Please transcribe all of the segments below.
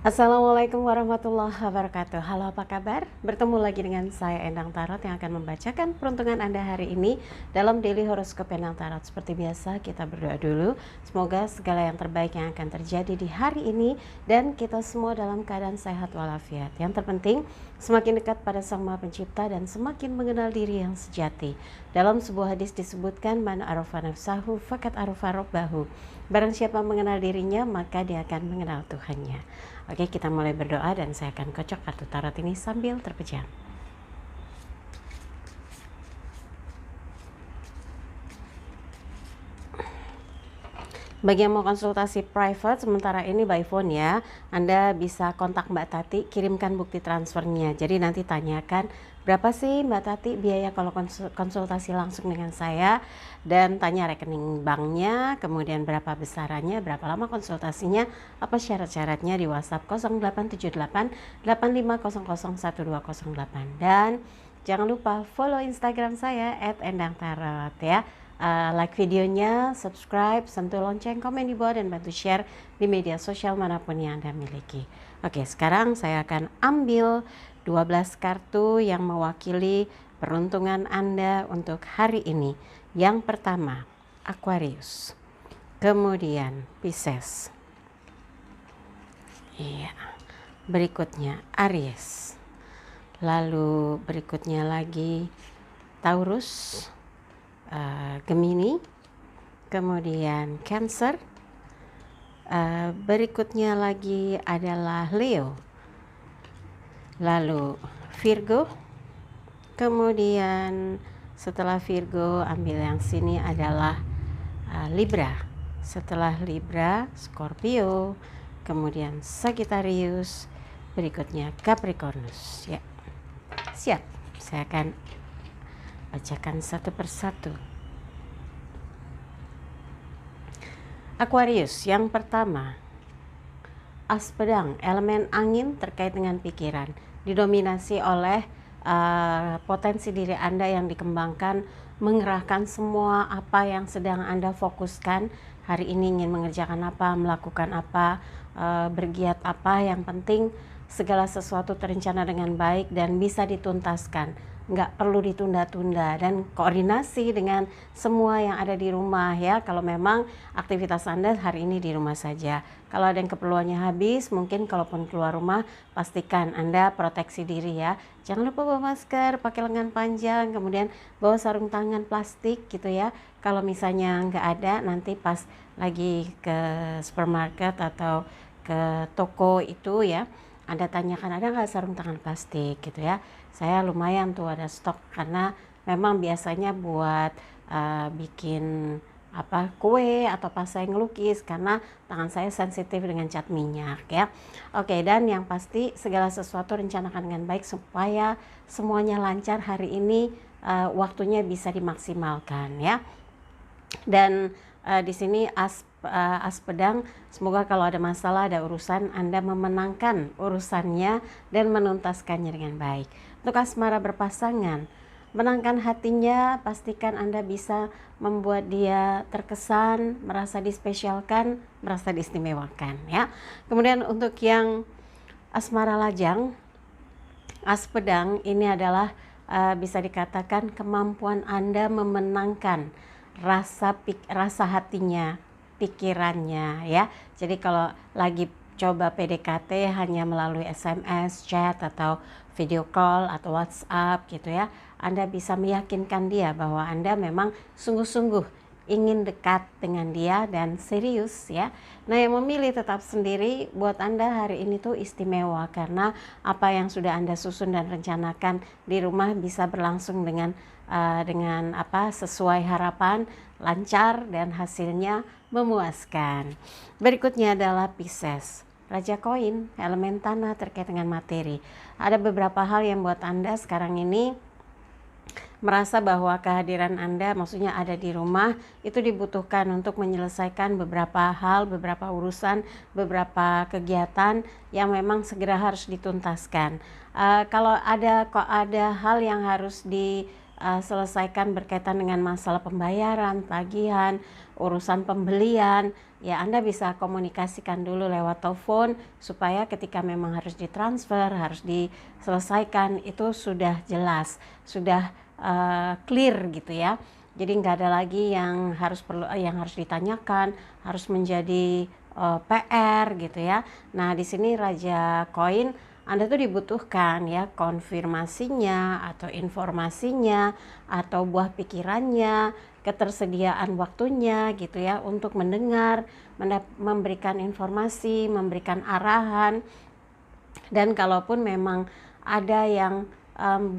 Assalamualaikum warahmatullahi wabarakatuh. Halo, apa kabar? Bertemu lagi dengan saya Endang Tarot yang akan membacakan peruntungan Anda hari ini dalam Daily Horoscope Endang Tarot. Seperti biasa, kita berdoa dulu. Semoga segala yang terbaik yang akan terjadi di hari ini dan kita semua dalam keadaan sehat walafiat. Yang terpenting, semakin dekat pada Sang Maha Pencipta dan semakin mengenal diri yang sejati. Dalam sebuah hadis disebutkan, Man arafa nafsahu fakat arafa rabbahu. Barang siapa mengenal dirinya, maka dia akan mengenal Tuhannya. Oke, kita mulai berdoa dan saya akan kocok kartu tarot ini sambil terpejam. Bagi yang mau konsultasi private sementara ini by phone ya, Anda bisa kontak Mbak Tati, kirimkan bukti transfernya. Jadi nanti tanyakan berapa sih Mbak Tati biaya kalau konsultasi langsung dengan saya, dan tanya rekening banknya, kemudian berapa besarannya, berapa lama konsultasinya, apa syarat-syaratnya di WhatsApp 0878 85001208. Dan jangan lupa follow Instagram saya @endangtarot ya. Like videonya, subscribe, sentuh lonceng, komen di bawah, dan bantu share di media sosial manapun yang Anda miliki. Oke, sekarang saya akan ambil 12 kartu yang mewakili peruntungan Anda untuk hari ini. Yang pertama, Aquarius. Kemudian Pisces. Iya. Berikutnya Aries. Lalu berikutnya lagi Taurus, Gemini, kemudian Cancer, berikutnya lagi adalah Leo, lalu Virgo, kemudian setelah Virgo ambil yang sini adalah Libra, setelah Libra Scorpio, kemudian Sagittarius, berikutnya Capricornus. Ya, siap, saya akan bacakan satu persatu. Aquarius, yang pertama, As pedang, elemen angin terkait dengan pikiran, didominasi oleh potensi diri Anda yang dikembangkan, mengerahkan semua apa yang sedang Anda fokuskan hari ini, ingin mengerjakan apa, melakukan apa, bergiat apa, yang penting segala sesuatu terencana dengan baik dan bisa dituntaskan, nggak perlu ditunda-tunda, dan koordinasi dengan semua yang ada di rumah ya. Kalau memang aktivitas Anda hari ini di rumah saja, kalau ada yang keperluannya habis, mungkin kalaupun keluar rumah pastikan Anda proteksi diri ya. Jangan lupa bawa masker, pakai lengan panjang, kemudian bawa sarung tangan plastik gitu ya. Kalau misalnya nggak ada, nanti pas lagi ke supermarket atau ke toko itu ya, Anda tanyakan ada nggak sarung tangan plastik gitu ya. Saya lumayan tuh ada stok, karena memang biasanya buat bikin kue atau pas saya ngelukis, karena tangan saya sensitif dengan cat minyak ya. Oke, dan yang pasti segala sesuatu rencanakan dengan baik supaya semuanya lancar hari ini, waktunya bisa dimaksimalkan ya. Dan di sini as pedang, semoga kalau ada masalah, ada urusan, Anda memenangkan urusannya dan menuntaskannya dengan baik. Untuk asmara berpasangan, menangkan hatinya, pastikan Anda bisa membuat dia terkesan, merasa dispesialkan, merasa diistimewakan ya. Kemudian untuk yang asmara lajang, as pedang ini adalah bisa dikatakan kemampuan Anda memenangkan rasa hatinya, pikirannya ya. Jadi kalau lagi coba PDKT hanya melalui SMS, chat, atau video call atau WhatsApp gitu ya, Anda bisa meyakinkan dia bahwa Anda memang sungguh-sungguh ingin dekat dengan dia dan serius ya. Nah, yang memilih tetap sendiri buat Anda hari ini tuh istimewa, karena apa yang sudah Anda susun dan rencanakan di rumah bisa berlangsung dengan sesuai harapan, lancar, dan hasilnya memuaskan. Berikutnya adalah Pisces, Raja Koin, elemen tanah terkait dengan materi. Ada beberapa hal yang buat Anda sekarang ini merasa bahwa kehadiran Anda, maksudnya ada di rumah, itu dibutuhkan untuk menyelesaikan beberapa hal, beberapa urusan, beberapa kegiatan yang memang segera harus dituntaskan. Kalau ada hal yang harus selesaikan berkaitan dengan masalah pembayaran, tagihan, urusan pembelian, ya Anda bisa komunikasikan dulu lewat telepon supaya ketika memang harus ditransfer, harus diselesaikan itu sudah jelas, sudah clear gitu ya. Jadi nggak ada lagi yang harus ditanyakan, harus menjadi PR gitu ya. Nah di sini Raja Koin Anda tuh dibutuhkan ya konfirmasinya atau informasinya atau buah pikirannya, ketersediaan waktunya gitu ya untuk mendengar, memberikan informasi, memberikan arahan. Dan kalaupun memang ada yang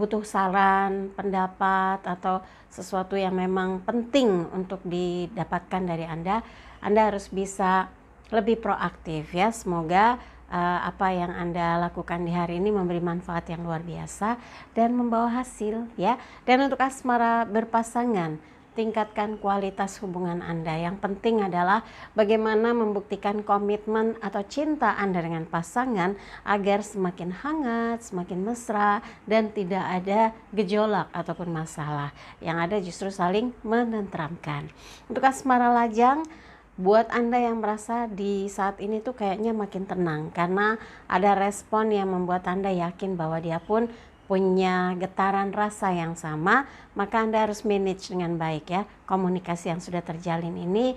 butuh saran, pendapat atau sesuatu yang memang penting untuk didapatkan dari Anda harus bisa lebih proaktif ya. Semoga apa yang Anda lakukan di hari ini memberi manfaat yang luar biasa dan membawa hasil ya. Dan untuk asmara berpasangan, tingkatkan kualitas hubungan Anda. Yang penting adalah bagaimana membuktikan komitmen atau cinta Anda dengan pasangan agar semakin hangat, semakin mesra, dan tidak ada gejolak ataupun masalah. Yang ada justru saling menenteramkan. Untuk asmara lajang, buat Anda yang merasa di saat ini tuh kayaknya makin tenang karena ada respon yang membuat Anda yakin bahwa dia pun punya getaran rasa yang sama, maka Anda harus manage dengan baik ya komunikasi yang sudah terjalin ini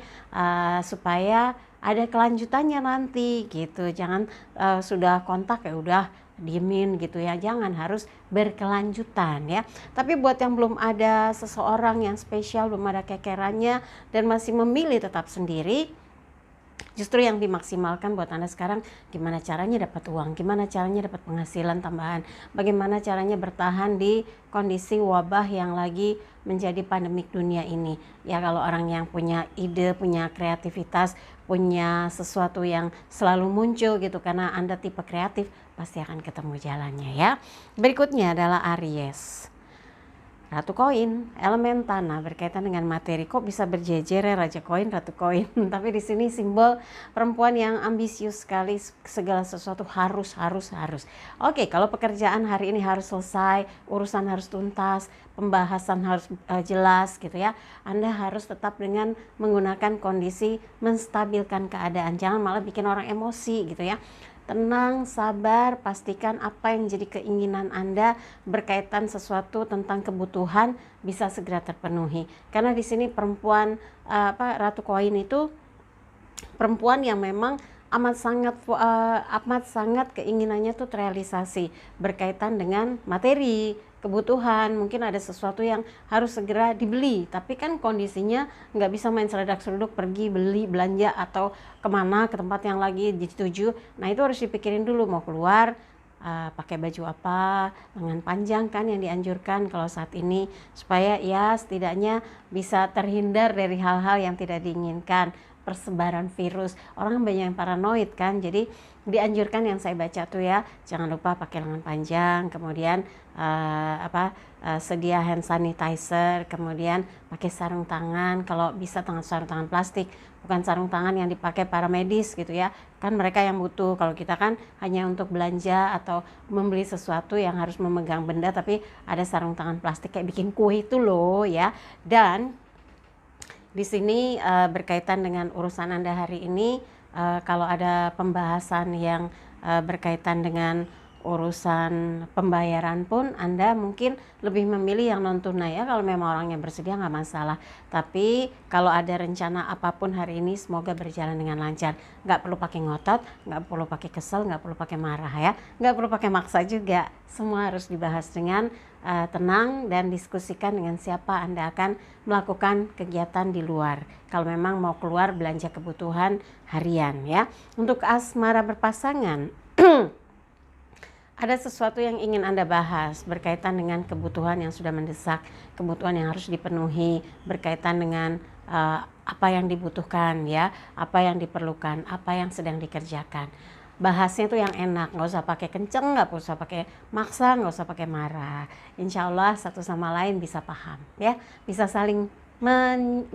supaya ada kelanjutannya nanti gitu. Jangan sudah kontak ya udah diemin gitu ya, jangan, harus berkelanjutan ya. Tapi buat yang belum ada seseorang yang spesial, belum ada kekerannya dan masih memilih tetap sendiri, justru yang dimaksimalkan buat Anda sekarang gimana caranya dapat uang, gimana caranya dapat penghasilan tambahan, bagaimana caranya bertahan di kondisi wabah yang lagi menjadi pandemik dunia ini. Ya kalau orang yang punya ide, punya kreativitas, punya sesuatu yang selalu muncul gitu karena Anda tipe kreatif, pasti akan ketemu jalannya ya. Berikutnya adalah Aries. Ratu Koin, elemen tanah berkaitan dengan materi. Kok bisa berjejer ya Raja Koin, Ratu Koin? Tapi di sini simbol perempuan yang ambisius sekali, segala sesuatu harus. Oke, kalau pekerjaan hari ini harus selesai, urusan harus tuntas, pembahasan harus jelas gitu ya. Anda harus tetap dengan menggunakan kondisi menstabilkan keadaan. Jangan malah bikin orang emosi gitu ya. Tenang, sabar, pastikan apa yang jadi keinginan Anda berkaitan sesuatu tentang kebutuhan bisa segera terpenuhi. Karena di sini perempuan Ratu Koin itu perempuan yang memang amat sangat keinginannya tuh terrealisasi berkaitan dengan materi, kebutuhan. Mungkin ada sesuatu yang harus segera dibeli, tapi kan kondisinya nggak bisa main seledak-seleduk pergi beli belanja atau kemana ke tempat yang lagi dituju. Nah itu harus dipikirin dulu, mau keluar pakai baju apa, lengan panjang kan yang dianjurkan kalau saat ini, supaya ya setidaknya bisa terhindar dari hal-hal yang tidak diinginkan, persebaran virus. Orang banyak yang paranoid kan, jadi dianjurkan yang saya baca tuh ya, jangan lupa pakai lengan panjang, kemudian sedia hand sanitizer, kemudian pakai sarung tangan, kalau bisa sarung tangan plastik, bukan sarung tangan yang dipakai para medis gitu ya, kan mereka yang butuh. Kalau kita kan hanya untuk belanja atau membeli sesuatu yang harus memegang benda, tapi ada sarung tangan plastik kayak bikin kue itu loh ya. Dan di sini berkaitan dengan urusan Anda hari ini, kalau ada pembahasan yang berkaitan dengan urusan pembayaran pun Anda mungkin lebih memilih yang non tunai ya. Kalau memang orangnya bersedia nggak masalah. Tapi kalau ada rencana apapun hari ini semoga berjalan dengan lancar. Nggak perlu pakai ngotot, nggak perlu pakai kesel, nggak perlu pakai marah ya. Nggak perlu pakai maksa juga. Semua harus dibahas dengan tenang dan diskusikan dengan siapa Anda akan melakukan kegiatan di luar. Kalau memang mau keluar belanja kebutuhan harian ya. Untuk asmara berpasangan ada sesuatu yang ingin Anda bahas berkaitan dengan kebutuhan yang sudah mendesak, kebutuhan yang harus dipenuhi, berkaitan dengan apa yang dibutuhkan ya, apa yang diperlukan, apa yang sedang dikerjakan. Bahasnya tuh yang enak, nggak usah pakai kenceng, nggak usah pakai maksa, nggak usah pakai marah. Insya Allah satu sama lain bisa paham ya, bisa saling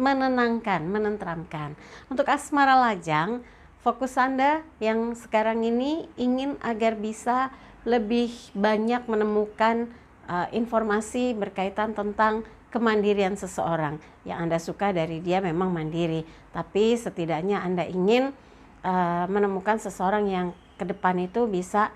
menenangkan, menenteramkan. Untuk asmara lajang, fokus Anda yang sekarang ini ingin agar bisa lebih banyak menemukan informasi berkaitan tentang kemandirian seseorang. Yang Anda suka dari dia memang mandiri, tapi setidaknya Anda ingin menemukan seseorang yang ke depan itu bisa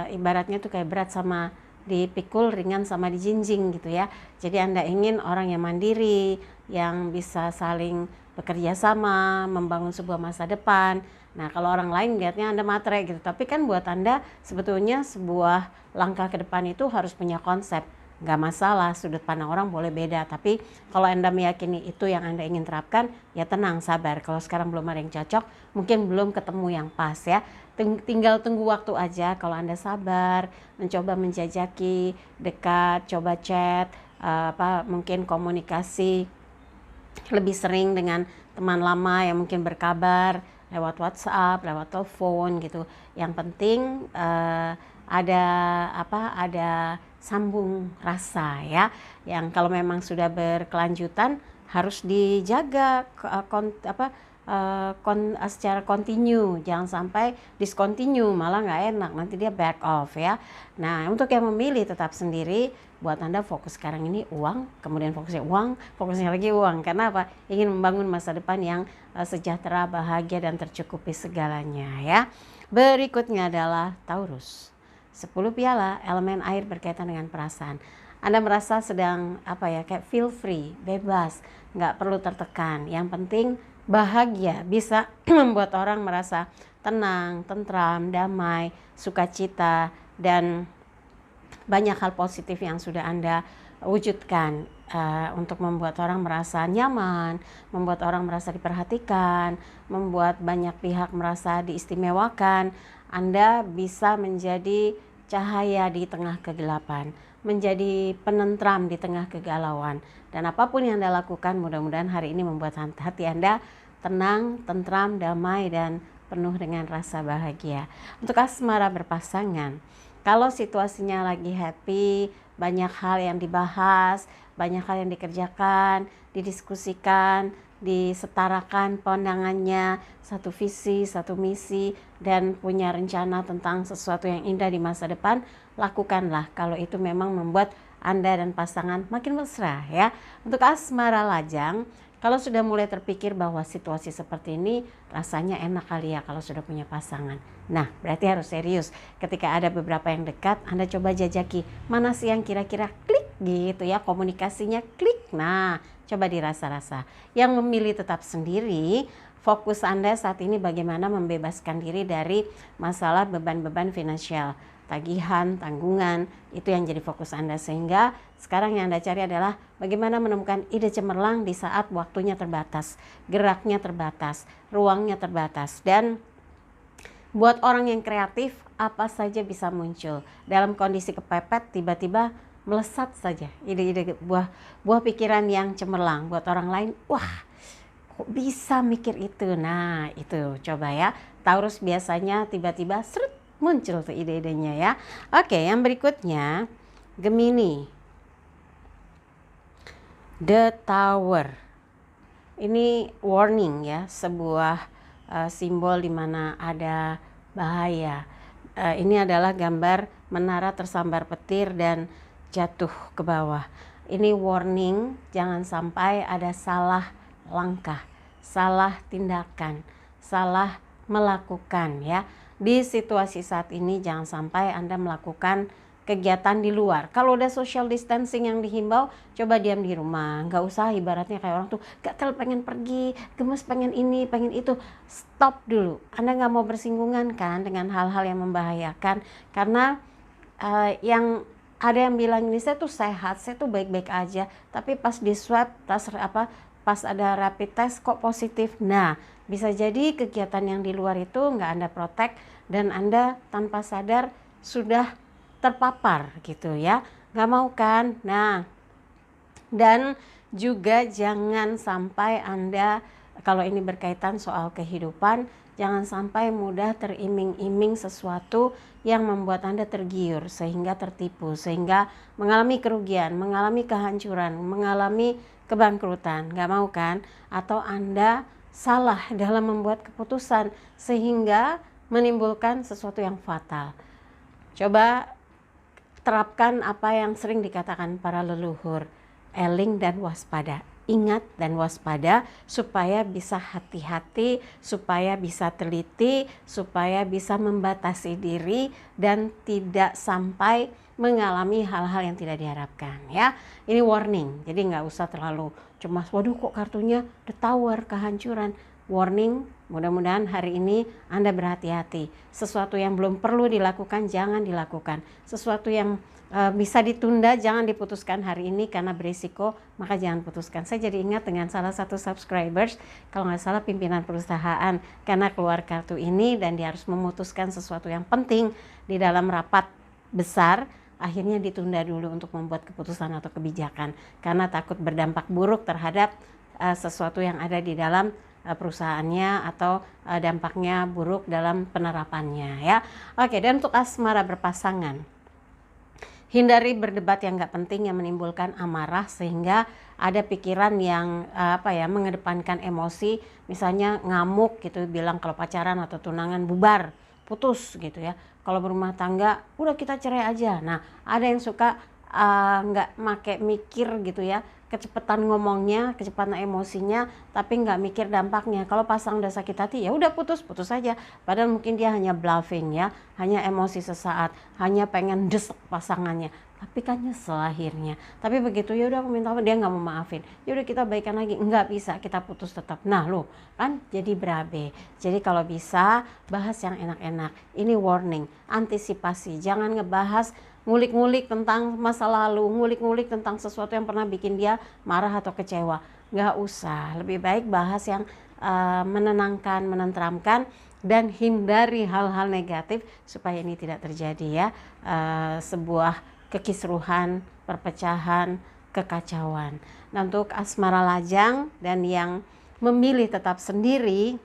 ibaratnya tuh kayak berat sama dipikul, ringan sama dijinjing gitu ya. Jadi Anda ingin orang yang mandiri, yang bisa saling bekerja sama, membangun sebuah masa depan. Nah, kalau orang lain lihatnya Anda matre gitu, tapi kan buat Anda sebetulnya sebuah langkah ke depan itu harus punya konsep. Nggak masalah, sudut pandang orang boleh beda, tapi kalau Anda meyakini itu yang Anda ingin terapkan, ya tenang, sabar. Kalau sekarang belum ada yang cocok, mungkin belum ketemu yang pas ya. Tinggal tunggu waktu aja. Kalau Anda sabar, mencoba menjajaki, dekat, coba chat, mungkin komunikasi lebih sering dengan teman lama yang mungkin berkabar lewat WhatsApp, lewat telepon gitu. Yang penting ada sambung rasa ya. Yang kalau memang sudah berkelanjutan harus dijaga secara kontinu, jangan sampai discontinue, malah nggak enak, nanti dia back off ya. Nah, untuk yang memilih tetap sendiri, buat Anda fokus sekarang ini uang, kemudian fokusnya lagi uang. Karena apa? Ingin membangun masa depan yang sejahtera, bahagia, dan tercukupi segalanya ya. Berikutnya adalah Taurus. 10 piala, elemen air berkaitan dengan perasaan. Anda merasa sedang kayak feel free, bebas, nggak perlu tertekan. Yang penting bahagia, bisa membuat orang merasa tenang, tentram, damai, sukacita, dan banyak hal positif yang sudah Anda wujudkan untuk membuat orang merasa nyaman, membuat orang merasa diperhatikan, membuat banyak pihak merasa diistimewakan. Anda bisa menjadi cahaya di tengah kegelapan, menjadi penentram di tengah kegalauan. Dan apapun yang Anda lakukan, mudah-mudahan hari ini membuat hati Anda tenang, tentram, damai, dan penuh dengan rasa bahagia. Untuk asmara berpasangan, kalau situasinya lagi happy, banyak hal yang dibahas, banyak hal yang dikerjakan, didiskusikan, disetarakan pandangannya, satu visi, satu misi, dan punya rencana tentang sesuatu yang indah di masa depan, lakukanlah kalau itu memang membuat Anda dan pasangan makin mesra ya. Untuk asmara lajang, kalau sudah mulai terpikir bahwa situasi seperti ini rasanya enak kali ya kalau sudah punya pasangan. Nah, berarti harus serius. Ketika ada beberapa yang dekat, Anda coba jajaki mana sih yang kira-kira klik gitu ya, komunikasinya klik. Nah, coba dirasa-rasa. Yang memilih tetap sendiri, fokus Anda saat ini bagaimana membebaskan diri dari masalah beban-beban finansial, tagihan, tanggungan, itu yang jadi fokus Anda. Sehingga sekarang yang Anda cari adalah bagaimana menemukan ide cemerlang di saat waktunya terbatas, geraknya terbatas, ruangnya terbatas. Dan buat orang yang kreatif, apa saja bisa muncul. Dalam kondisi kepepet, tiba-tiba melesat saja ide-ide buah pikiran yang cemerlang. Buat orang lain, wah kok bisa mikir itu. Nah itu coba ya, Taurus biasanya tiba-tiba seret muncul tuh ide-idenya ya. Oke, yang berikutnya Gemini, The Tower. Ini warning ya, sebuah simbol di mana ada bahaya. Ini adalah gambar menara tersambar petir dan jatuh ke bawah. Ini warning, jangan sampai ada salah langkah, salah tindakan, salah melakukan ya. Di situasi saat ini jangan sampai Anda melakukan kegiatan di luar. Kalau udah social distancing yang dihimbau, coba diam di rumah. Nggak usah ibaratnya kayak orang tuh gatel pengen pergi, gemes pengen ini, pengen itu. Stop dulu. Anda nggak mau bersinggungan kan dengan hal-hal yang membahayakan. Karena yang ada yang bilang ini saya tuh sehat, saya tuh baik-baik aja. Tapi pas di swab, pas ada rapid test kok positif. Nah, bisa jadi kegiatan yang di luar itu nggak Anda protect dan Anda tanpa sadar sudah terpapar gitu ya, nggak mau kan. Nah, dan juga jangan sampai Anda, kalau ini berkaitan soal kehidupan, jangan sampai mudah teriming-iming sesuatu yang membuat Anda tergiur sehingga tertipu, sehingga mengalami kerugian, mengalami kehancuran, mengalami kebangkrutan. Nggak mau kan? Atau Anda salah dalam membuat keputusan sehingga menimbulkan sesuatu yang fatal. Coba terapkan apa yang sering dikatakan para leluhur, eling dan waspada. Ingat dan waspada supaya bisa hati-hati, supaya bisa teliti, supaya bisa membatasi diri dan tidak sampai mengalami hal-hal yang tidak diharapkan ya. Ini warning, jadi nggak usah terlalu cemas, waduh kok kartunya the tower, kehancuran. Warning, mudah-mudahan hari ini Anda berhati-hati. Sesuatu yang belum perlu dilakukan jangan dilakukan. Sesuatu yang bisa ditunda jangan diputuskan hari ini karena berisiko, maka jangan putuskan. Saya jadi ingat dengan salah satu subscribers, kalau nggak salah pimpinan perusahaan, karena keluar kartu ini dan dia harus memutuskan sesuatu yang penting di dalam rapat besar, akhirnya ditunda dulu untuk membuat keputusan atau kebijakan karena takut berdampak buruk terhadap sesuatu yang ada di dalam perusahaannya atau dampaknya buruk dalam penerapannya ya. Oke, dan untuk asmara berpasangan, hindari berdebat yang nggak penting yang menimbulkan amarah sehingga ada pikiran yang mengedepankan emosi, misalnya ngamuk gitu, bilang kalau pacaran atau tunangan bubar, putus gitu ya. Kalau berumah tangga udah kita cerai aja. Nah, ada yang suka nggak make mikir gitu ya, kecepatan ngomongnya, kecepatan emosinya, tapi nggak mikir dampaknya. Kalau pasang udah sakit hati ya udah putus aja. Padahal mungkin dia hanya bluffing ya, hanya emosi sesaat, hanya pengen desek pasangannya. Tapi kan nyesel akhirnya. Tapi begitu ya udah aku minta maaf, dia nggak mau maafin. Ya udah kita baikan lagi, nggak bisa, kita putus tetap. Nah lo kan jadi berabe. Jadi kalau bisa bahas yang enak-enak. Ini warning, antisipasi. Jangan ngebahas ngulik-ngulik tentang masa lalu, ngulik-ngulik tentang sesuatu yang pernah bikin dia marah atau kecewa. Nggak usah, lebih baik bahas yang menenangkan, menenteramkan, dan hindari hal-hal negatif supaya ini tidak terjadi ya, sebuah kekisruhan, perpecahan, kekacauan. Nah, untuk asmara lajang dan yang memilih tetap sendiri,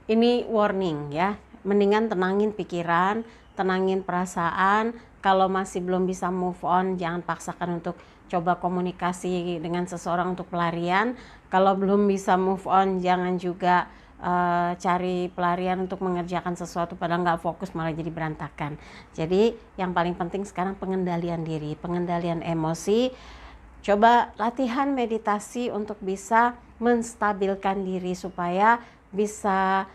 ini warning ya, mendingan tenangin pikiran, tenangin perasaan. Kalau masih belum bisa move on, jangan paksakan untuk coba komunikasi dengan seseorang untuk pelarian. Kalau belum bisa move on, jangan juga cari pelarian untuk mengerjakan sesuatu padahal nggak fokus, malah jadi berantakan. Jadi yang paling penting sekarang pengendalian diri, pengendalian emosi. Coba latihan meditasi untuk bisa menstabilkan diri supaya bisa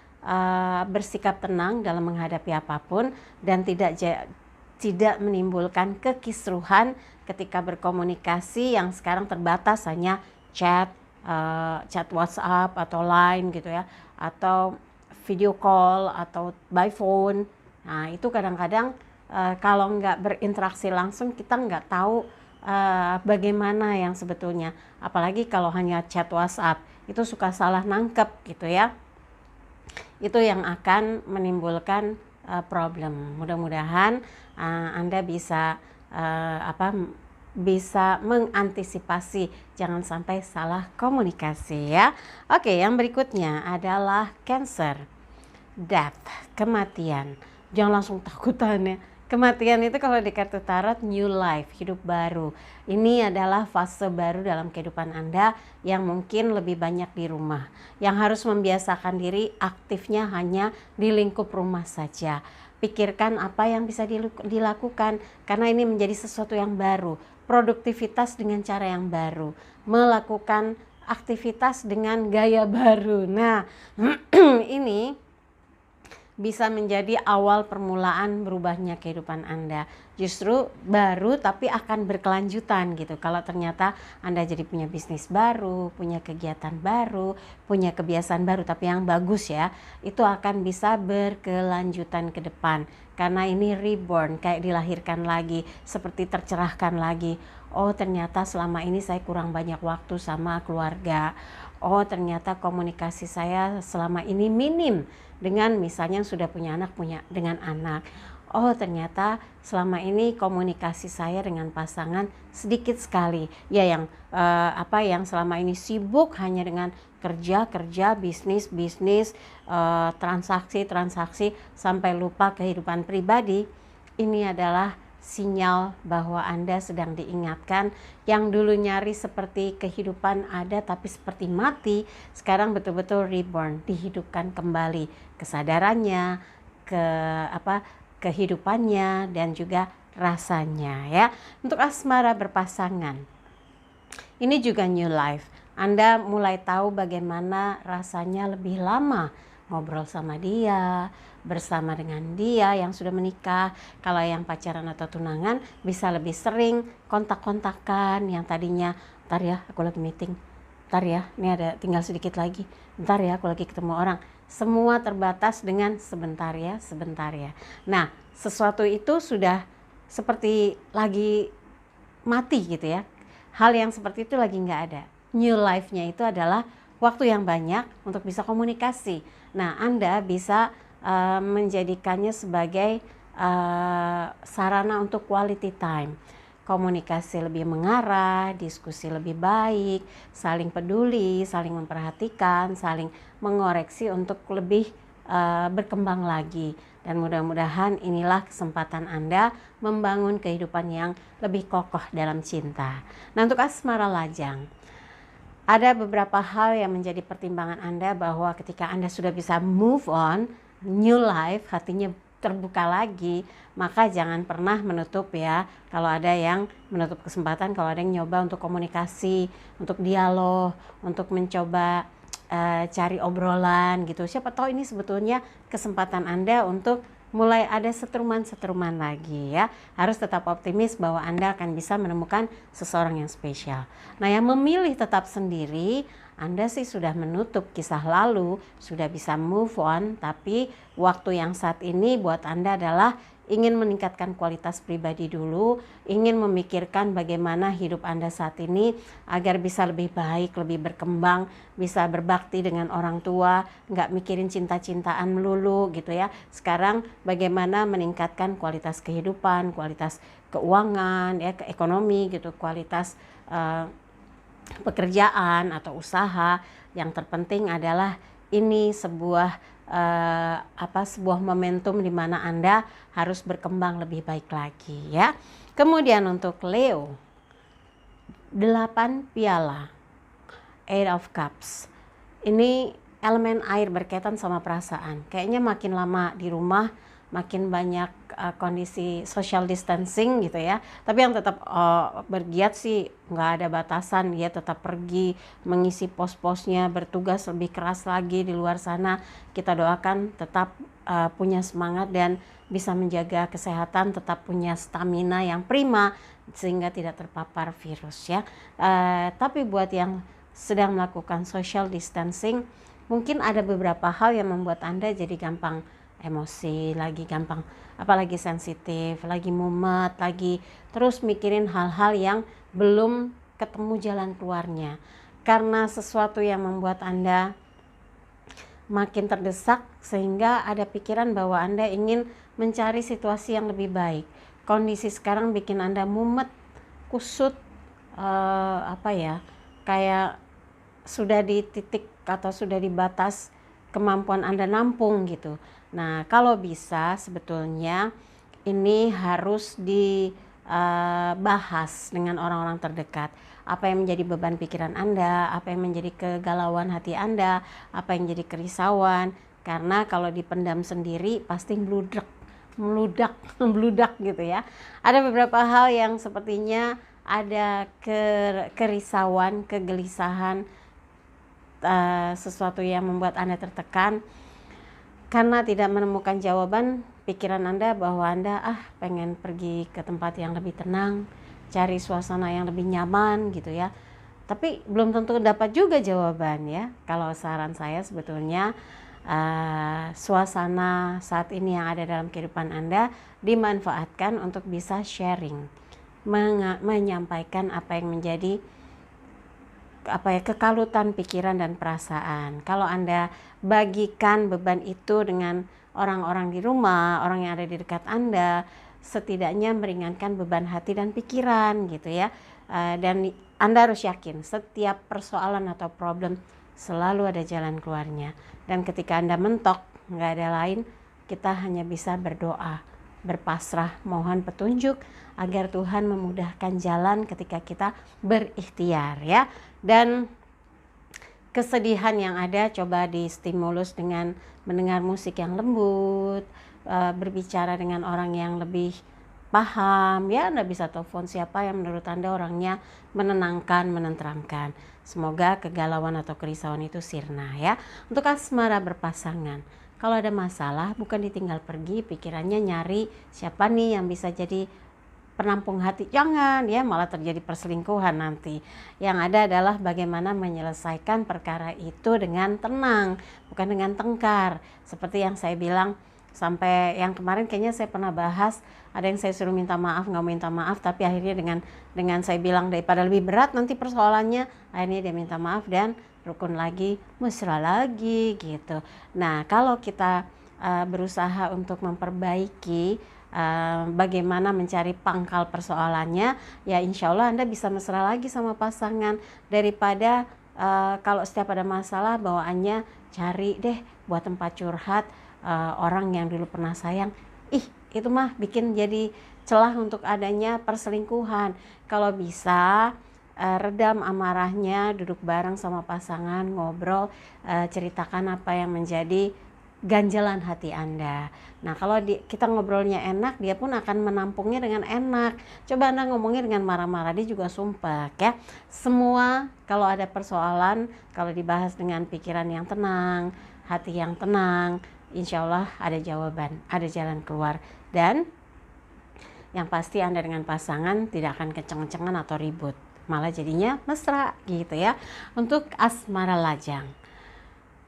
bersikap tenang dalam menghadapi apapun dan tidak menimbulkan kekisruhan ketika berkomunikasi yang sekarang terbatas hanya chat WhatsApp atau Line gitu ya, atau video call atau by phone. Nah itu kadang-kadang kalau nggak berinteraksi langsung kita nggak tahu bagaimana yang sebetulnya, apalagi kalau hanya chat WhatsApp itu suka salah nangkep gitu ya. Itu yang akan menimbulkan problem. Mudah-mudahan Anda bisa bisa mengantisipasi jangan sampai salah komunikasi ya. Oke, yang berikutnya adalah Cancer, death, kematian. Jangan langsung takutan ya. Kematian itu kalau di kartu tarot new life, hidup baru. Ini adalah fase baru dalam kehidupan Anda yang mungkin lebih banyak di rumah. Yang harus membiasakan diri aktifnya hanya di lingkup rumah saja. Pikirkan apa yang bisa dilakukan karena ini menjadi sesuatu yang baru. Produktivitas dengan cara yang baru. Melakukan aktivitas dengan gaya baru. Nah, ini bisa menjadi awal permulaan berubahnya kehidupan Anda. Justru baru tapi akan berkelanjutan gitu. Kalau ternyata Anda jadi punya bisnis baru, punya kegiatan baru, punya kebiasaan baru tapi yang bagus ya, itu akan bisa berkelanjutan ke depan. Karena ini reborn, kayak dilahirkan lagi, seperti tercerahkan lagi. Oh ternyata selama ini saya kurang banyak waktu sama keluarga. Oh ternyata komunikasi saya selama ini minim dengan misalnya sudah punya anak, dengan anak. Oh ternyata selama ini komunikasi saya dengan pasangan sedikit sekali. Ya yang yang selama ini sibuk hanya dengan kerja, bisnis, transaksi sampai lupa kehidupan pribadi. Ini adalah sinyal bahwa Anda sedang diingatkan. Yang dulu nyaris seperti kehidupan ada tapi seperti mati, sekarang betul-betul reborn, dihidupkan kembali kesadarannya, kehidupannya dan juga rasanya ya. Untuk asmara berpasangan, ini juga new life. Anda mulai tahu bagaimana rasanya lebih lama ngobrol sama dia, bersama dengan dia yang sudah menikah. Kalau yang pacaran atau tunangan bisa lebih sering kontak-kontakan, yang tadinya ntar ya aku lagi meeting, ntar ya ini ada tinggal sedikit lagi, ntar ya aku lagi ketemu orang. Semua terbatas dengan sebentar ya, sebentar ya. Nah, sesuatu itu sudah seperti lagi mati gitu ya. Hal yang seperti itu lagi nggak ada. New life-nya itu adalah waktu yang banyak untuk bisa komunikasi. Nah, Anda bisa menjadikannya sebagai sarana untuk quality time. Komunikasi lebih mengarah, diskusi lebih baik, saling peduli, saling memperhatikan, saling mengoreksi untuk lebih berkembang lagi. Dan mudah-mudahan inilah kesempatan Anda membangun kehidupan yang lebih kokoh dalam cinta. Nah, untuk asmara lajang, ada beberapa hal yang menjadi pertimbangan Anda bahwa ketika Anda sudah bisa move on, new life, hatinya terbuka lagi, maka jangan pernah menutup ya. Kalau ada yang menutup kesempatan, kalau ada yang nyoba untuk komunikasi, untuk dialog, untuk mencoba cari obrolan gitu. Siapa tahu ini sebetulnya kesempatan Anda untuk mulai ada setruman-setruman lagi ya. Harus tetap optimis bahwa Anda akan bisa menemukan seseorang yang spesial. Nah, yang memilih tetap sendiri, Anda sih sudah menutup kisah lalu, sudah bisa move on, tapi waktu yang saat ini buat Anda adalah ingin meningkatkan kualitas pribadi dulu, ingin memikirkan bagaimana hidup Anda saat ini agar bisa lebih baik, lebih berkembang, bisa berbakti dengan orang tua, nggak mikirin cinta-cintaan melulu gitu ya. Sekarang bagaimana meningkatkan kualitas kehidupan, kualitas keuangan, ya, ke ekonomi gitu, kualitas pekerjaan atau usaha. Yang terpenting adalah ini sebuah sebuah momentum di mana Anda harus berkembang lebih baik lagi ya. Kemudian untuk Leo, 8 piala, 8 of cups. Ini elemen air berkaitan sama perasaan. Kayaknya makin lama di rumah makin banyak kondisi social distancing gitu ya. Tapi yang tetap bergiat sih nggak ada batasan, dia tetap pergi mengisi pos-posnya, bertugas lebih keras lagi di luar sana. Kita doakan tetap punya semangat dan bisa menjaga kesehatan, tetap punya stamina yang prima sehingga tidak terpapar virus ya. Tapi buat yang sedang melakukan social distancing, mungkin ada beberapa hal yang membuat Anda jadi gampang emosi, lagi gampang, apalagi sensitif, lagi mumet, lagi terus mikirin hal-hal yang belum ketemu jalan keluarnya. Karena sesuatu yang membuat Anda makin terdesak sehingga ada pikiran bahwa Anda ingin mencari situasi yang lebih baik. Kondisi sekarang bikin Anda mumet, kusut, kayak sudah di titik atau sudah di batas kemampuan Anda nampung gitu. Nah, kalau bisa sebetulnya ini harus dibahas dengan orang-orang terdekat. Apa yang menjadi beban pikiran Anda, apa yang menjadi kegalauan hati Anda, apa yang jadi kerisauan. Karena kalau dipendam sendiri pasti meludak gitu ya. Ada beberapa hal yang sepertinya ada kerisauan, kegelisahan, sesuatu yang membuat Anda tertekan karena tidak menemukan jawaban. Pikiran Anda bahwa Anda pengen pergi ke tempat yang lebih tenang, cari suasana yang lebih nyaman gitu ya. Tapi belum tentu dapat juga jawaban ya. Kalau saran saya sebetulnya suasana saat ini yang ada dalam kehidupan Anda dimanfaatkan untuk bisa sharing, menyampaikan apa yang menjadi kekalutan pikiran dan perasaan. Kalau Anda bagikan beban itu dengan orang-orang di rumah, orang yang ada di dekat Anda, setidaknya meringankan beban hati dan pikiran gitu ya. Dan Anda harus yakin setiap persoalan atau problem selalu ada jalan keluarnya. Dan ketika Anda mentok, nggak ada lain, kita hanya bisa berdoa, berpasrah, mohon petunjuk agar Tuhan memudahkan jalan ketika kita berikhtiar ya. Dan kesedihan yang ada coba distimulus dengan mendengar musik yang lembut, berbicara dengan orang yang lebih paham ya. Anda bisa telepon siapa yang menurut Anda orangnya menenangkan, menenteramkan. Semoga kegalauan atau kerisauan itu sirna ya. Untuk asmara berpasangan, kalau ada masalah bukan ditinggal pergi, pikirannya nyari siapa nih yang bisa jadi penampung hati, jangan ya, malah terjadi perselingkuhan nanti. Yang ada adalah bagaimana menyelesaikan perkara itu dengan tenang, bukan dengan tengkar. Seperti yang saya bilang, sampai yang kemarin kayaknya saya pernah bahas, ada yang saya suruh minta maaf, nggak minta maaf, tapi akhirnya dengan saya bilang daripada lebih berat nanti persoalannya, akhirnya dia minta maaf dan rukun lagi, mesra lagi gitu. Nah, kalau kita berusaha untuk memperbaiki bagaimana mencari pangkal persoalannya, ya insya Allah Anda bisa mesra lagi sama pasangan, daripada kalau setiap ada masalah bawaannya cari deh buat tempat curhat orang yang dulu pernah sayang. Itu mah bikin jadi celah untuk adanya perselingkuhan. Kalau bisa redam amarahnya, duduk bareng sama pasangan, ngobrol, ceritakan apa yang menjadi ganjalan hati Anda. Nah, kalau kita ngobrolnya enak, dia pun akan menampungnya dengan enak. Coba Anda ngomongnya dengan marah-marah, dia juga sumpah ya. Semua kalau ada persoalan, kalau dibahas dengan pikiran yang tenang, hati yang tenang, insya Allah ada jawaban, ada jalan keluar. Dan yang pasti Anda dengan pasangan tidak akan kenceng-kencengan atau ribut, malah jadinya mesra gitu ya. Untuk asmara lajang,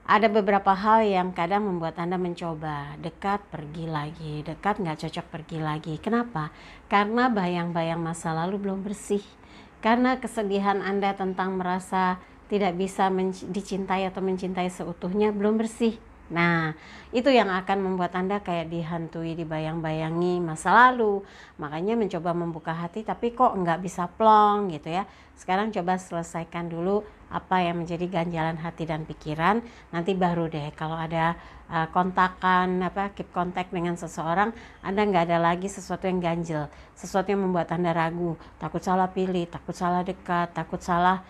ada beberapa hal yang kadang membuat Anda mencoba dekat pergi lagi, dekat nggak cocok pergi lagi. Kenapa? Karena bayang-bayang masa lalu belum bersih. Karena kesedihan Anda tentang merasa tidak bisa dicintai atau mencintai seutuhnya belum bersih. Nah, itu yang akan membuat Anda kayak dihantui, dibayang-bayangi masa lalu. Makanya mencoba membuka hati tapi kok nggak bisa plong gitu ya. Sekarang coba selesaikan dulu apa yang menjadi ganjalan hati dan pikiran. Nanti baru deh kalau ada kontakan, keep kontak dengan seseorang, Anda nggak ada lagi sesuatu yang ganjel, sesuatu yang membuat Anda ragu, takut salah pilih, takut salah dekat, takut salah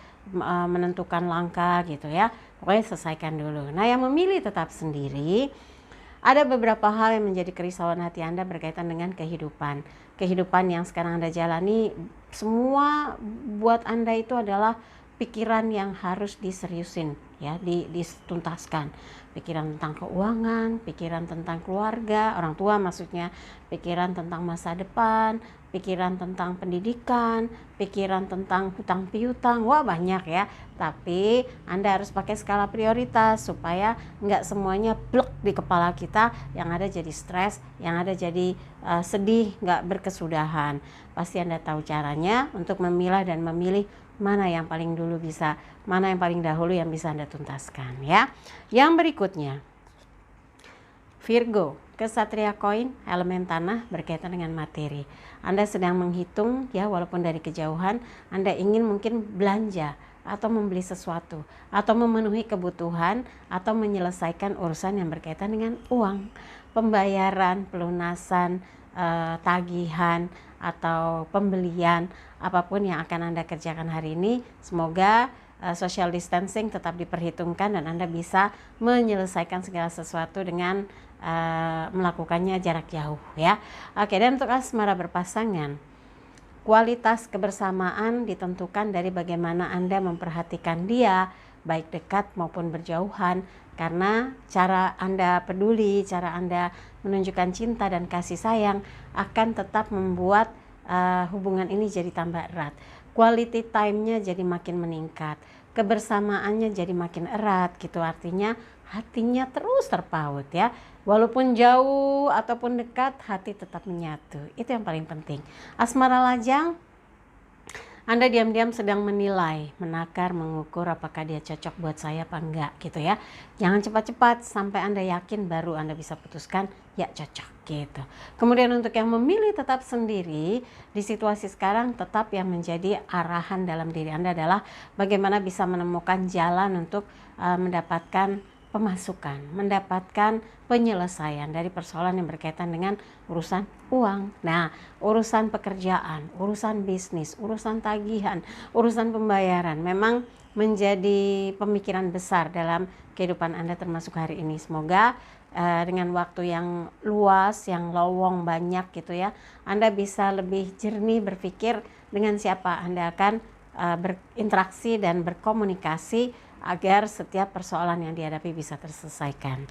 menentukan langkah gitu ya. Pokoknya selesaikan dulu. Nah, yang memilih tetap sendiri, ada beberapa hal yang menjadi kerisauan hati Anda berkaitan dengan kehidupan. Kehidupan yang sekarang Anda jalani, semua buat Anda itu adalah pikiran yang harus diseriusin ya, dituntaskan. Pikiran tentang keuangan, pikiran tentang keluarga, orang tua maksudnya, pikiran tentang masa depan, pikiran tentang pendidikan, pikiran tentang hutang piutang, wah banyak ya. Tapi Anda harus pakai skala prioritas supaya nggak semuanya blek di kepala kita, yang ada jadi stres, yang ada jadi sedih, nggak berkesudahan. Pasti Anda tahu caranya untuk memilah dan memilih mana yang paling dulu bisa, mana yang paling dahulu yang bisa Anda tuntaskan ya. Yang berikutnya, Virgo, kesatria koin, elemen tanah berkaitan dengan materi. Anda sedang menghitung ya, walaupun dari kejauhan, Anda ingin mungkin belanja atau membeli sesuatu, atau memenuhi kebutuhan, atau menyelesaikan urusan yang berkaitan dengan uang, pembayaran, pelunasan, tagihan, atau pembelian, apapun yang akan Anda kerjakan hari ini. Semoga social distancing tetap diperhitungkan dan Anda bisa menyelesaikan segala sesuatu dengan melakukannya jarak jauh ya. Oke, dan untuk asmara berpasangan, kualitas kebersamaan ditentukan dari bagaimana Anda memperhatikan dia, baik dekat maupun berjauhan. Karena cara Anda peduli, cara Anda menunjukkan cinta dan kasih sayang akan tetap membuat hubungan ini jadi tambah erat. Quality time-nya jadi makin meningkat, kebersamaannya jadi makin erat gitu. Artinya hatinya terus terpaut ya. Walaupun jauh ataupun dekat, hati tetap menyatu. Itu yang paling penting. Asmara lajang, Anda diam-diam sedang menilai, menakar, mengukur apakah dia cocok buat saya apa enggak gitu ya. Jangan cepat-cepat, sampai Anda yakin baru Anda bisa putuskan ya cocok gitu. Kemudian untuk yang memilih tetap sendiri, di situasi sekarang tetap yang menjadi arahan dalam diri Anda adalah bagaimana bisa menemukan jalan untuk mendapatkan pemasukan, mendapatkan penyelesaian dari persoalan yang berkaitan dengan urusan uang. Nah, urusan pekerjaan, urusan bisnis, urusan tagihan, urusan pembayaran memang menjadi pemikiran besar dalam kehidupan Anda termasuk hari ini. Semoga dengan waktu yang luas, yang lowong banyak gitu ya. Anda bisa lebih jernih berpikir dengan siapa Anda akan berinteraksi dan berkomunikasi agar setiap persoalan yang dihadapi bisa terselesaikan.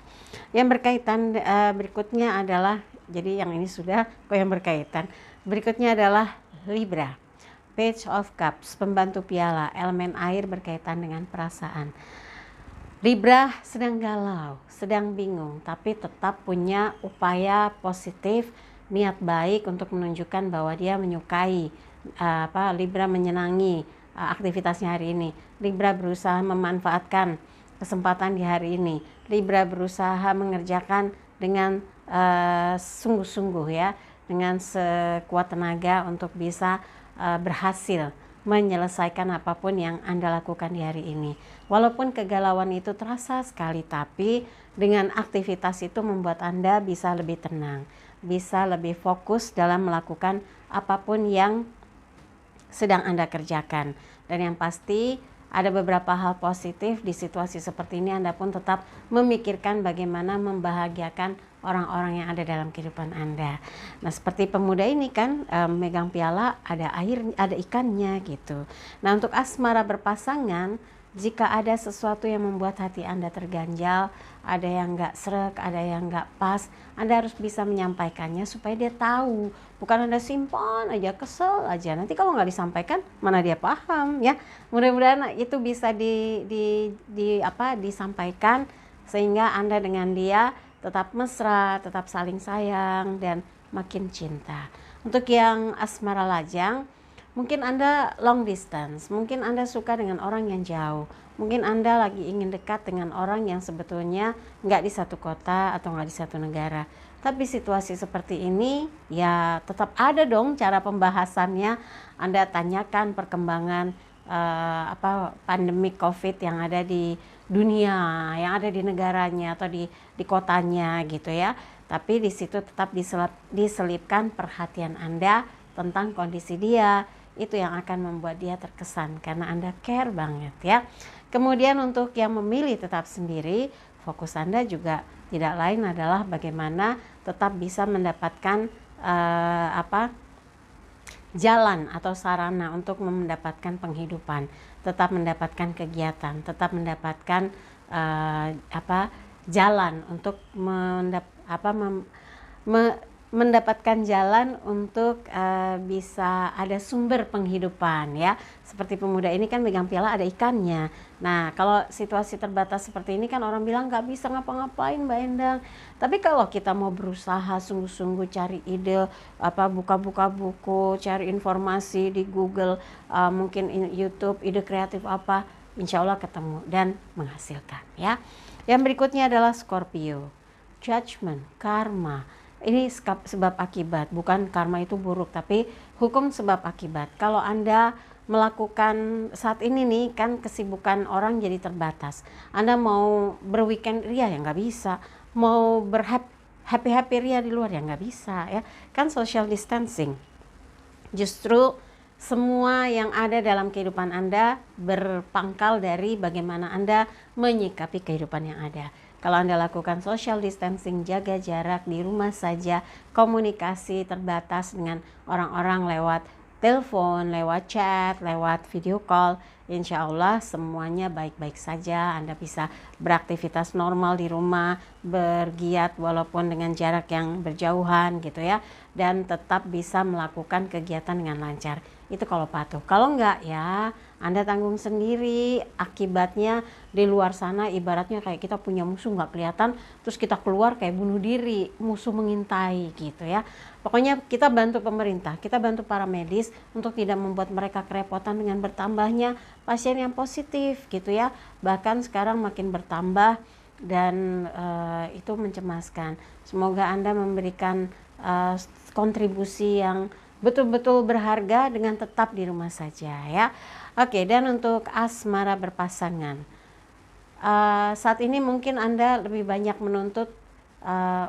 Yang berkaitan berikutnya adalah, jadi yang ini sudah kok yang berkaitan. Berikutnya adalah Libra. Page of Cups, pembantu piala, elemen air berkaitan dengan perasaan. Libra sedang galau, sedang bingung, tapi tetap punya upaya positif, niat baik untuk menunjukkan bahwa dia menyukai Libra menyenangi aktivitasnya hari ini. Libra berusaha memanfaatkan kesempatan di hari ini. Libra berusaha mengerjakan dengan sungguh-sungguh ya, dengan sekuat tenaga untuk bisa berhasil menyelesaikan apapun yang Anda lakukan di hari ini. Walaupun kegalauan itu terasa sekali, tapi dengan aktivitas itu membuat Anda bisa lebih tenang, bisa lebih fokus dalam melakukan apapun yang sedang Anda kerjakan. Dan yang pasti ada beberapa hal positif di situasi seperti ini. Anda pun tetap memikirkan bagaimana membahagiakan orang-orang yang ada dalam kehidupan Anda. Nah, seperti pemuda ini kan megang piala, ada air, ada ikannya gitu. Nah, untuk asmara berpasangan, jika ada sesuatu yang membuat hati Anda terganjal, ada yang nggak srek, ada yang nggak pas, Anda harus bisa menyampaikannya supaya dia tahu. Bukan Anda simpan aja, kesel aja. Nanti kalau nggak disampaikan, mana dia paham ya. Mudah-mudahan itu bisa disampaikan sehingga Anda dengan dia tetap mesra, tetap saling sayang, dan makin cinta. Untuk yang asmara lajang, mungkin Anda long distance, mungkin Anda suka dengan orang yang jauh, mungkin Anda lagi ingin dekat dengan orang yang sebetulnya nggak di satu kota atau nggak di satu negara. Tapi situasi seperti ini ya tetap ada dong cara pembahasannya. Anda tanyakan perkembangan pandemi COVID yang ada di dunia, yang ada di negaranya atau di kotanya gitu ya. Tapi di situ tetap diselipkan perhatian Anda tentang kondisi dia. Itu yang akan membuat dia terkesan karena Anda care banget ya. Kemudian untuk yang memilih tetap sendiri, fokus Anda juga tidak lain adalah bagaimana tetap bisa mendapatkan jalan atau sarana untuk mendapatkan penghidupan, tetap mendapatkan kegiatan, tetap mendapatkan jalan untuk mendapatkan jalan untuk bisa ada sumber penghidupan ya. Seperti pemuda ini kan megang piala, ada ikannya. Nah, kalau situasi terbatas seperti ini kan orang bilang nggak bisa ngapa-ngapain Mbak Endang. Tapi kalau kita mau berusaha sungguh-sungguh cari ide, buka-buka buku, cari informasi di Google, mungkin YouTube, ide kreatif apa, insya Allah ketemu dan menghasilkan ya. Yang berikutnya adalah Scorpio. Judgment, karma. Ini sebab akibat, bukan karma itu buruk, tapi hukum sebab akibat. Kalau Anda melakukan saat ini nih kan kesibukan orang jadi terbatas. Anda mau berweekend ria ya nggak bisa, mau happy ria di luar ya nggak bisa ya. Kan social distancing. Justru semua yang ada dalam kehidupan Anda berpangkal dari bagaimana Anda menyikapi kehidupan yang ada. Kalau Anda lakukan social distancing, jaga jarak di rumah saja, komunikasi terbatas dengan orang-orang lewat telepon, lewat chat, lewat video call, insya Allah semuanya baik-baik saja. Anda bisa beraktivitas normal di rumah, bergiat walaupun dengan jarak yang berjauhan gitu ya, dan tetap bisa melakukan kegiatan dengan lancar. Itu kalau patuh. Kalau enggak ya Anda tanggung sendiri akibatnya. Di luar sana ibaratnya kayak kita punya musuh nggak kelihatan, terus kita keluar kayak bunuh diri, musuh mengintai gitu ya. Pokoknya kita bantu pemerintah, kita bantu para medis untuk tidak membuat mereka kerepotan dengan bertambahnya pasien yang positif gitu ya. Bahkan sekarang makin bertambah dan itu mencemaskan. Semoga Anda memberikan kontribusi yang betul-betul berharga dengan tetap di rumah saja ya. Oke, dan untuk asmara berpasangan, saat ini mungkin Anda lebih banyak menuntut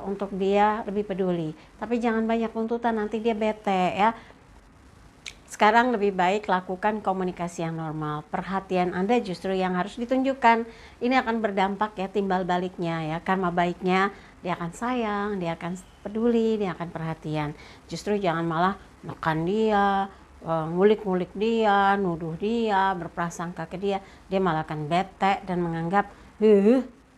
untuk dia lebih peduli, tapi jangan banyak tuntutan, nanti dia bete ya. Sekarang lebih baik lakukan komunikasi yang normal. Perhatian Anda justru yang harus ditunjukkan. Ini akan berdampak ya, timbal baliknya ya, karma baiknya dia akan sayang, dia akan peduli, dia akan perhatian. Justru jangan malah nekan dia, ngulik-ngulik dia, nuduh dia, berprasangka ke dia malah akan bete dan menganggap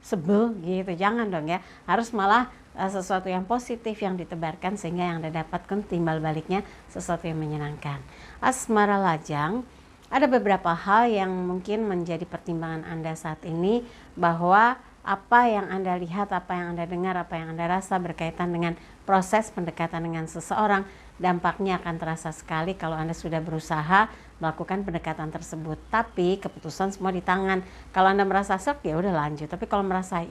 sebel gitu. Jangan dong ya, harus malah sesuatu yang positif yang ditebarkan sehingga yang Anda dapatkan timbal baliknya sesuatu yang menyenangkan. Asmara lajang, ada beberapa hal yang mungkin menjadi pertimbangan Anda saat ini, bahwa apa yang Anda lihat, apa yang Anda dengar, apa yang Anda rasa berkaitan dengan proses pendekatan dengan seseorang, dampaknya akan terasa sekali kalau Anda sudah berusaha melakukan pendekatan tersebut. Tapi keputusan semua di tangan. Kalau Anda merasa serk, ya udah lanjut. Tapi kalau merasa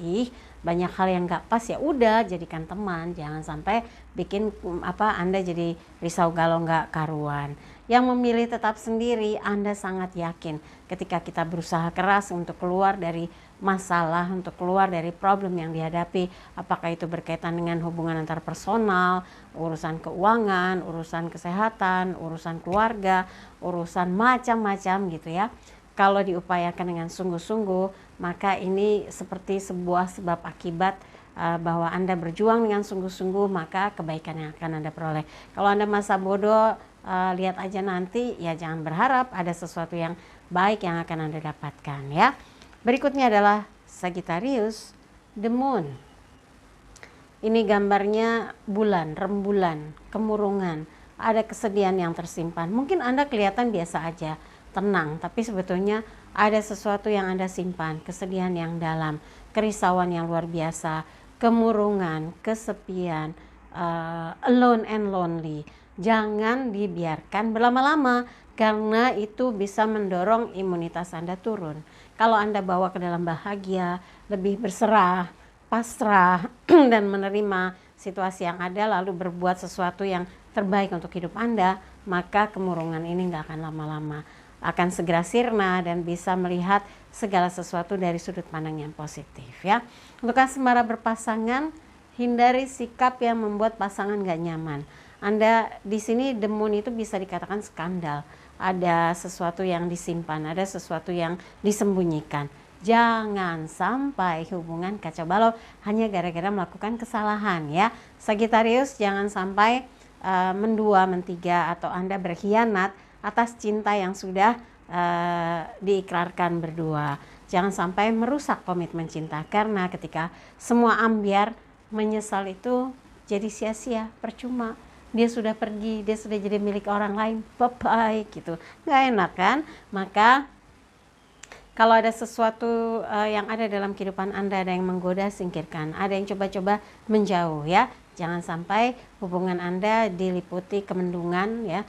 banyak hal yang nggak pas, ya udah jadikan teman. Jangan sampai bikin Anda jadi risau galau nggak karuan. Yang memilih tetap sendiri, Anda sangat yakin ketika kita berusaha keras untuk keluar dari masalah, untuk keluar dari problem yang dihadapi, apakah itu berkaitan dengan hubungan antar personal, urusan keuangan, urusan kesehatan, urusan keluarga, urusan macam-macam gitu ya. Kalau diupayakan dengan sungguh-sungguh, maka ini seperti sebuah sebab akibat bahwa Anda berjuang dengan sungguh-sungguh, maka kebaikan yang akan Anda peroleh. Kalau Anda masa bodoh, lihat aja nanti, ya jangan berharap ada sesuatu yang baik yang akan Anda dapatkan ya. Berikutnya adalah Sagittarius, the moon. Ini gambarnya bulan, rembulan, kemurungan, ada kesedihan yang tersimpan. Mungkin Anda kelihatan biasa aja, tenang, tapi sebetulnya ada sesuatu yang Anda simpan, kesedihan yang dalam, kerisauan yang luar biasa, kemurungan, kesepian, alone and lonely. Jangan dibiarkan berlama-lama, karena itu bisa mendorong imunitas Anda turun. Kalau Anda bawa ke dalam bahagia, lebih berserah, pasrah, dan menerima situasi yang ada, lalu berbuat sesuatu yang terbaik untuk hidup Anda, maka kemurungan ini nggak akan lama-lama, akan segera sirna dan bisa melihat segala sesuatu dari sudut pandang yang positif ya. Untuk asmara berpasangan, hindari sikap yang membuat pasangan nggak nyaman. Anda di sini the moon itu bisa dikatakan skandal. Ada sesuatu yang disimpan, ada sesuatu yang disembunyikan. Jangan sampai hubungan kacau balau hanya gara-gara melakukan kesalahan ya. Sagittarius, jangan sampai mendua, mentiga, atau Anda berkhianat atas cinta yang sudah diikrarkan berdua. Jangan sampai merusak komitmen cinta, karena ketika semua ambiar, menyesal itu jadi sia-sia, percuma. Dia sudah pergi, dia sudah jadi milik orang lain, bye-bye gitu, nggak enak kan. Maka kalau ada sesuatu yang ada dalam kehidupan Anda, ada yang menggoda, singkirkan. Ada yang coba-coba menjauh ya. Jangan sampai hubungan Anda diliputi kemendungan ya,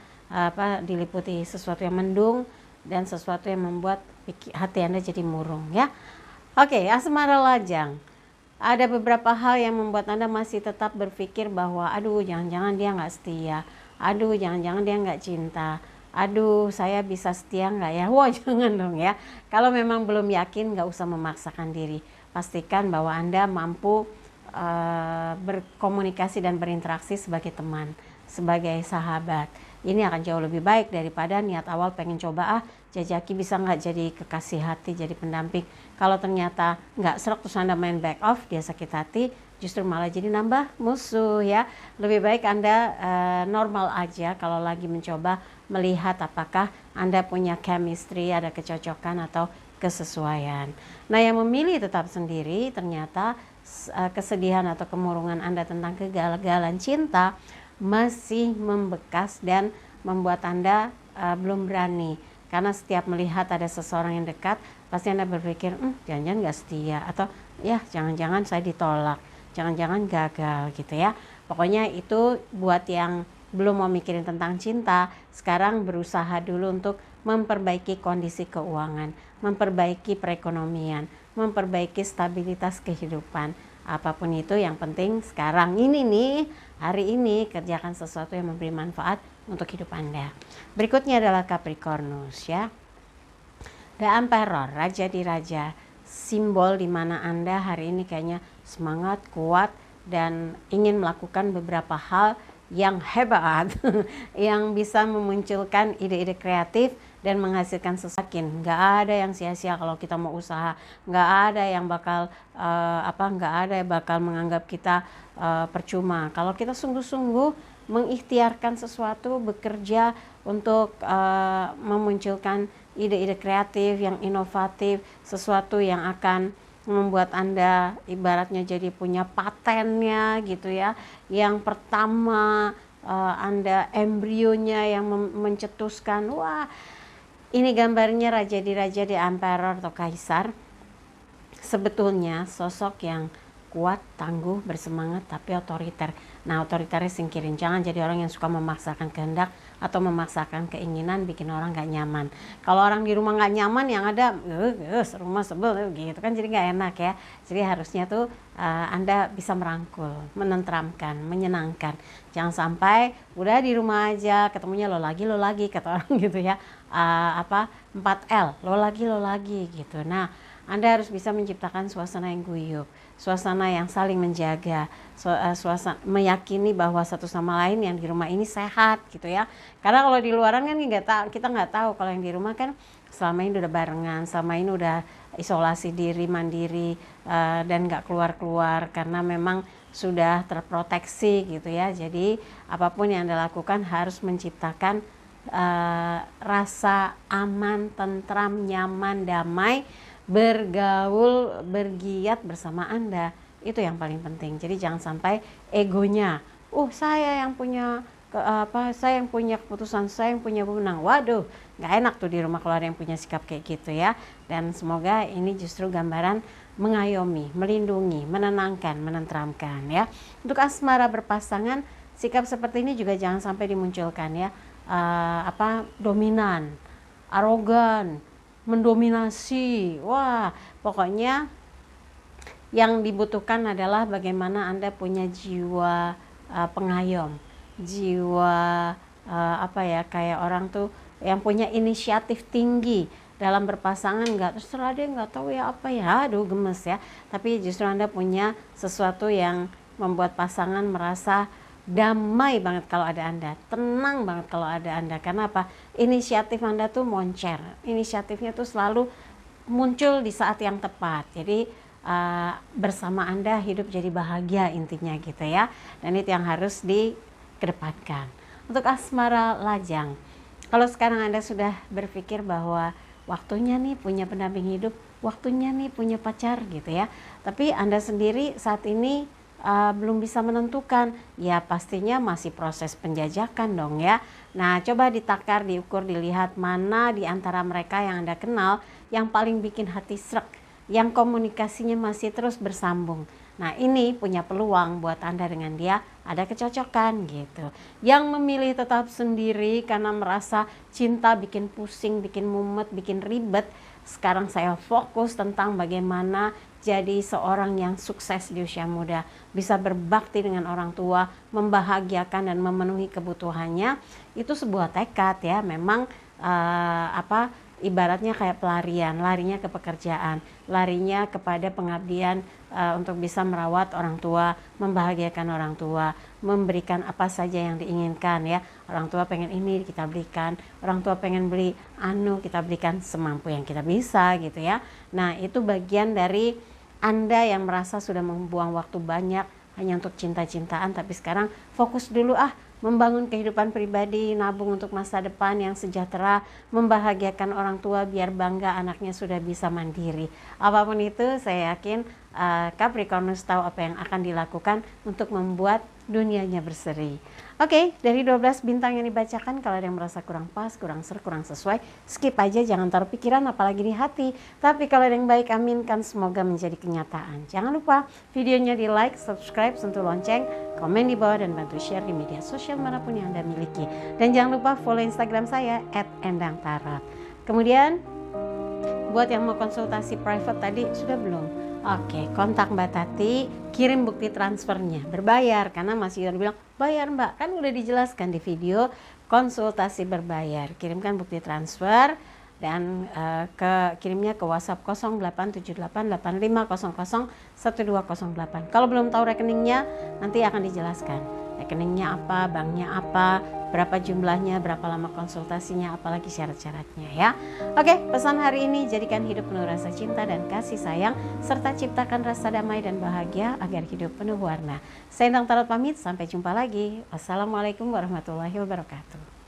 diliputi sesuatu yang mendung dan sesuatu yang membuat hati Anda jadi murung ya. Oke, asmara lajang. Ada beberapa hal yang membuat Anda masih tetap berpikir bahwa aduh jangan-jangan dia nggak setia, aduh jangan-jangan dia nggak cinta, aduh saya bisa setia nggak ya. Wah jangan dong ya. Kalau memang belum yakin, nggak usah memaksakan diri. Pastikan bahwa Anda mampu berkomunikasi dan berinteraksi sebagai teman, sebagai sahabat. Ini akan jauh lebih baik daripada niat awal pengen coba jajaki bisa nggak jadi kekasih hati, jadi pendamping. Kalau ternyata nggak serak terus Anda main back off, dia sakit hati, justru malah jadi nambah musuh ya. Lebih baik Anda normal aja kalau lagi mencoba melihat apakah Anda punya chemistry, ada kecocokan atau kesesuaian. Nah yang memilih tetap sendiri, ternyata kesedihan atau kemurungan Anda tentang kegagalan cinta masih membekas dan membuat Anda belum berani. Karena setiap melihat ada seseorang yang dekat, pasti Anda berpikir, jangan-jangan gak setia, atau ya jangan-jangan saya ditolak, jangan-jangan gagal gitu ya. Pokoknya itu buat yang belum mau mikirin tentang cinta, sekarang berusaha dulu untuk memperbaiki kondisi keuangan, memperbaiki perekonomian, memperbaiki stabilitas kehidupan. Apapun itu, yang penting sekarang ini nih, hari ini kerjakan sesuatu yang memberi manfaat untuk hidup Anda. Berikutnya adalah Capricornus ya. The Emperor, Raja di Raja, simbol di mana Anda hari ini kayaknya semangat, kuat, dan ingin melakukan beberapa hal yang hebat yang bisa memunculkan ide-ide kreatif dan menghasilkan sesakin. Nggak ada yang sia-sia kalau kita mau usaha, nggak ada yang bakal nggak ada yang bakal menganggap kita percuma. Kalau kita sungguh-sungguh mengikhtiarkan sesuatu, bekerja untuk memunculkan ide-ide kreatif yang inovatif, sesuatu yang akan membuat Anda ibaratnya jadi punya patennya gitu ya. Yang pertama Anda embrionya yang mencetuskan, wah ini gambarnya raja di emperor atau kaisar. Sebetulnya sosok yang kuat, tangguh, bersemangat, tapi otoriter. Nah, otoriternya singkirin. Jangan jadi orang yang suka memaksakan kehendak atau memaksakan keinginan, bikin orang gak nyaman. Kalau orang di rumah gak nyaman, yang ada rumah sebel gitu kan, jadi gak enak ya. Jadi harusnya tuh Anda bisa merangkul, menenteramkan, menyenangkan. Jangan sampai udah di rumah aja ketemunya lo lagi kata orang gitu ya. 4L, lo lagi gitu. Nah, Anda harus bisa menciptakan suasana yang guyup, suasana yang saling menjaga, suasana meyakini bahwa satu sama lain yang di rumah ini sehat gitu ya. Karena kalau di luaran kan kita nggak tahu, kalau yang di rumah kan selama ini udah barengan, selama ini udah isolasi diri, mandiri, dan nggak keluar-keluar karena memang sudah terproteksi gitu ya. Jadi apapun yang Anda lakukan harus menciptakan rasa aman, tentram, nyaman, damai, bergaul, bergiat bersama Anda. Itu yang paling penting. Jadi jangan sampai egonya, saya yang punya saya yang punya keputusan, saya yang punya wewenang. Waduh, nggak enak tuh di rumah kalau ada yang punya sikap kayak gitu ya. Dan semoga ini justru gambaran mengayomi, melindungi, menenangkan, menenteramkan ya. Untuk asmara berpasangan, sikap seperti ini juga jangan sampai dimunculkan ya. Dominan, arogan, mendominasi. Wah, pokoknya yang dibutuhkan adalah bagaimana Anda punya jiwa pengayom, jiwa kayak orang tuh yang punya inisiatif tinggi dalam berpasangan. Nggak terserah dia nggak tahu ya apa ya, aduh gemes ya. Tapi justru Anda punya sesuatu yang membuat pasangan merasa damai banget kalau ada Anda, tenang banget kalau ada Anda. Karena apa? Inisiatif Anda tuh moncer, inisiatifnya tuh selalu muncul di saat yang tepat. Jadi bersama Anda hidup jadi bahagia intinya gitu ya. Dan itu yang harus dikedepankan. Untuk asmara lajang, kalau sekarang Anda sudah berpikir bahwa waktunya nih punya pendamping hidup, waktunya nih punya pacar gitu ya, tapi Anda sendiri saat ini belum bisa menentukan, ya pastinya masih proses penjajakan dong ya. Nah, coba ditakar, diukur, dilihat mana di antara mereka yang Anda kenal yang paling bikin hati srek, yang komunikasinya masih terus bersambung. Nah, ini punya peluang buat Anda dengan dia ada kecocokan gitu. Yang memilih tetap sendiri karena merasa cinta bikin pusing, bikin mumet, bikin ribet. Sekarang saya fokus tentang bagaimana jadi seorang yang sukses di usia muda, bisa berbakti dengan orang tua, membahagiakan dan memenuhi kebutuhannya. Itu sebuah tekad ya, memang ibaratnya kayak pelarian, larinya ke pekerjaan, larinya kepada pengabdian untuk bisa merawat orang tua, membahagiakan orang tua, memberikan apa saja yang diinginkan ya. Orang tua pengen ini kita belikan, orang tua pengen beli kita belikan semampu yang kita bisa gitu ya. Nah, itu bagian dari Anda yang merasa sudah membuang waktu banyak hanya untuk cinta-cintaan, tapi sekarang fokus dulu membangun kehidupan pribadi, nabung untuk masa depan yang sejahtera, membahagiakan orang tua biar bangga anaknya sudah bisa mandiri. Apapun itu, saya yakin Capricornus tahu apa yang akan dilakukan untuk membuat dunianya berseri. Oke, dari 12 bintang yang dibacakan, kalau ada yang merasa kurang pas, kurang kurang sesuai, skip aja, jangan taruh pikiran apalagi di hati. Tapi kalau ada yang baik, aminkan, semoga menjadi kenyataan. Jangan lupa videonya di like, subscribe, sentuh lonceng, komen di bawah, dan bantu share di media sosial manapun yang Anda miliki. Dan jangan lupa follow Instagram saya @endangtarot. Kemudian buat yang mau konsultasi private tadi sudah belum? Oke, kontak Mbak Tati, kirim bukti transfernya, berbayar, karena masih ada bilang bayar Mbak, kan udah dijelaskan di video konsultasi berbayar. Kirimkan bukti transfer dan kirimnya ke WhatsApp 087885001208. Kalau belum tahu rekeningnya, nanti akan dijelaskan. rekeningnya apa, banknya apa, berapa jumlahnya, berapa lama konsultasinya, apalagi syarat-syaratnya ya. Oke, pesan hari ini, jadikan hidup penuh rasa cinta dan kasih sayang, serta ciptakan rasa damai dan bahagia agar hidup penuh warna. Saya Endang Tarot pamit, sampai jumpa lagi. Wassalamualaikum warahmatullahi wabarakatuh.